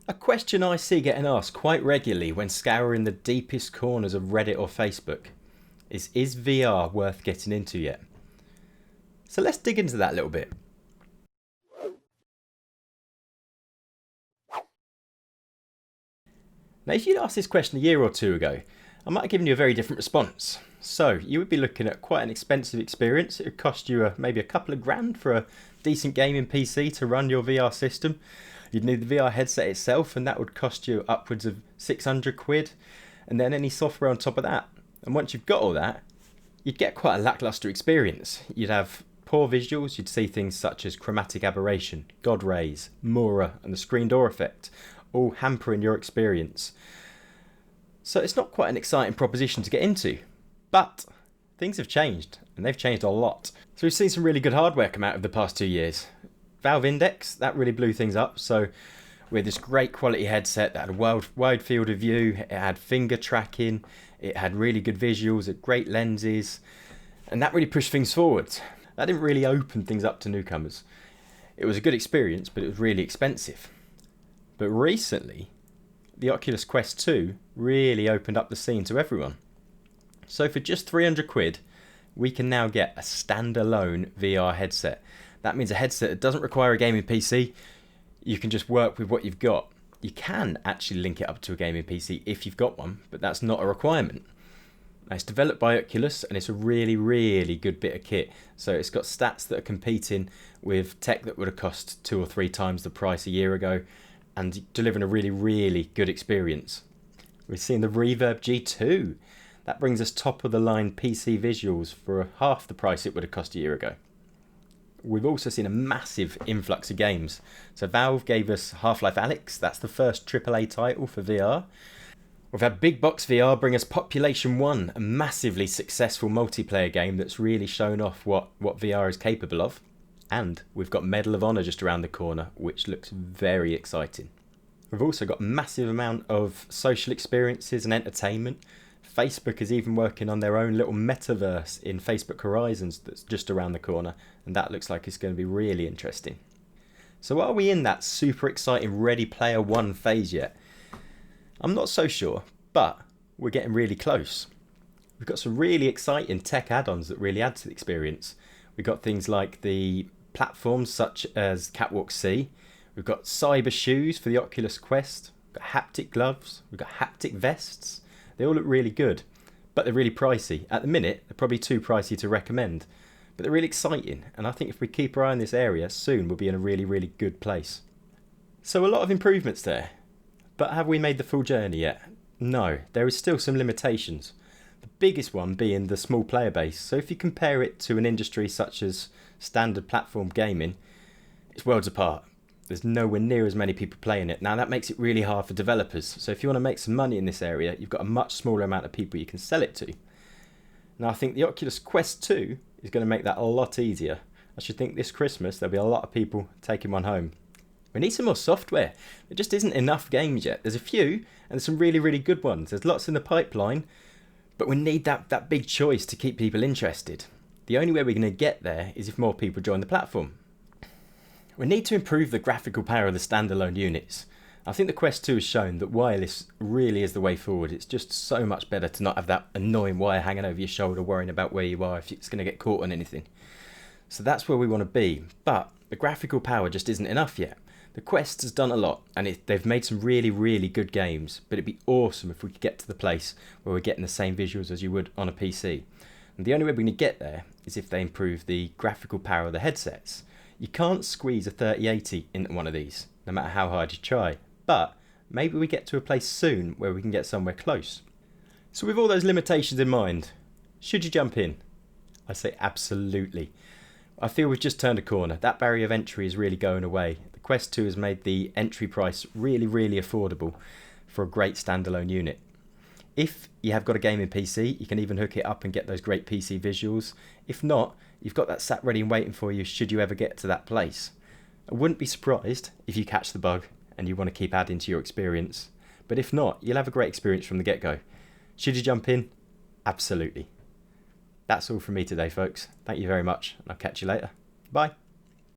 A question I see getting asked quite regularly when scouring the deepest corners of Reddit or Facebook is VR worth getting into yet? So let's dig into that a little bit. Now, if you'd asked this question a year or two ago, I might have given you a very different response. So you would be looking at quite an expensive experience. It would cost you maybe a couple of grand for a decent gaming PC to run your VR system. You'd need the VR headset itself, and that would cost you upwards of 600 quid, and then any software on top of that. And once you've got all that, you'd get quite a lackluster experience. You'd have poor visuals, you'd see things such as chromatic aberration, God rays, Mora, and the screen door effect, all hampering your experience. So it's not quite an exciting proposition to get into. But things have changed, and they've changed a lot. So we've seen some really good hardware come out of the past 2 years. Valve Index, that really blew things up. So we had this great quality headset that had a wide field of view, it had finger tracking, it had really good visuals, it had great lenses, and that really pushed things forward. That didn't really open things up to newcomers. It was a good experience, but it was really expensive. But recently, the Oculus Quest 2 really opened up the scene to everyone. So for just 300 quid, we can now get a standalone VR headset. That means a headset that doesn't require a gaming PC. You can just work with what you've got. You can actually link it up to a gaming PC if you've got one, but that's not a requirement. Now, it's developed by Oculus, and it's a really, really good bit of kit. So it's got stats that are competing with tech that would have cost 2 or 3 times the price a year ago, and delivering a really, really good experience. We've seen the Reverb G2. That brings us top of the line PC visuals for half the price it would have cost a year ago. We've also seen a massive influx of games. So Valve gave us Half-Life Alyx. That's the first AAA title for VR. We've had Big Box VR bring us Population 1, a massively successful multiplayer game that's really shown off what VR is capable of. And we've got Medal of Honor just around the corner, which looks very exciting. We've also got a massive amount of social experiences and entertainment. Facebook is even working on their own little metaverse in Facebook Horizons that's just around the corner, and that looks like it's going to be really interesting. So are we in that super exciting Ready Player One phase yet? I'm not so sure, but we're getting really close. We've got some really exciting tech add-ons that really add to the experience. We've got things like the platforms such as Catwalk C. We've got cyber shoes for the Oculus Quest. We've got haptic gloves. We've got haptic vests. They all look really good, but they're really pricey. At the minute, they're probably too pricey to recommend, but they're really exciting. And I think if we keep our eye on this area, soon we'll be in a really, really good place. So a lot of improvements there, but have we made the full journey yet? No, there is still some limitations. The biggest one being the small player base. So if you compare it to an industry such as standard platform gaming, it's worlds apart. There's nowhere near as many people playing it. Now that makes it really hard for developers. So if you want to make some money in this area, you've got a much smaller amount of people you can sell it to. Now I think the Oculus Quest 2 is going to make that a lot easier. I should think this Christmas there'll be a lot of people taking one home. We need some more software. There just isn't enough games yet. There's a few, and there's some really, really good ones. There's lots in the pipeline, but we need that big choice to keep people interested. The only way we're going to get there is if more people join the platform. We need to improve the graphical power of the standalone units. I think the Quest 2 has shown that wireless really is the way forward. It's just so much better to not have that annoying wire hanging over your shoulder worrying about where you are if it's going to get caught on anything. So that's where we want to be, but the graphical power just isn't enough yet. The Quest has done a lot, and they've made some really, really good games, but it'd be awesome if we could get to the place where we're getting the same visuals as you would on a PC. And the only way we're going to get there is if they improve the graphical power of the headsets. You can't squeeze a 3080 into one of these, no matter how hard you try, but maybe we get to a place soon where we can get somewhere close. So with all those limitations in mind, should you jump in? I say absolutely. I feel we've just turned a corner. That barrier of entry is really going away. The Quest 2 has made the entry price really, really affordable for a great standalone unit. If you have got a gaming PC, you can even hook it up and get those great PC visuals. If not, you've got that sat ready and waiting for you should you ever get to that place. I wouldn't be surprised if you catch the bug and you want to keep adding to your experience. But if not, you'll have a great experience from the get-go. Should you jump in? Absolutely. That's all from me today, folks. Thank you very much, and I'll catch you later. Bye.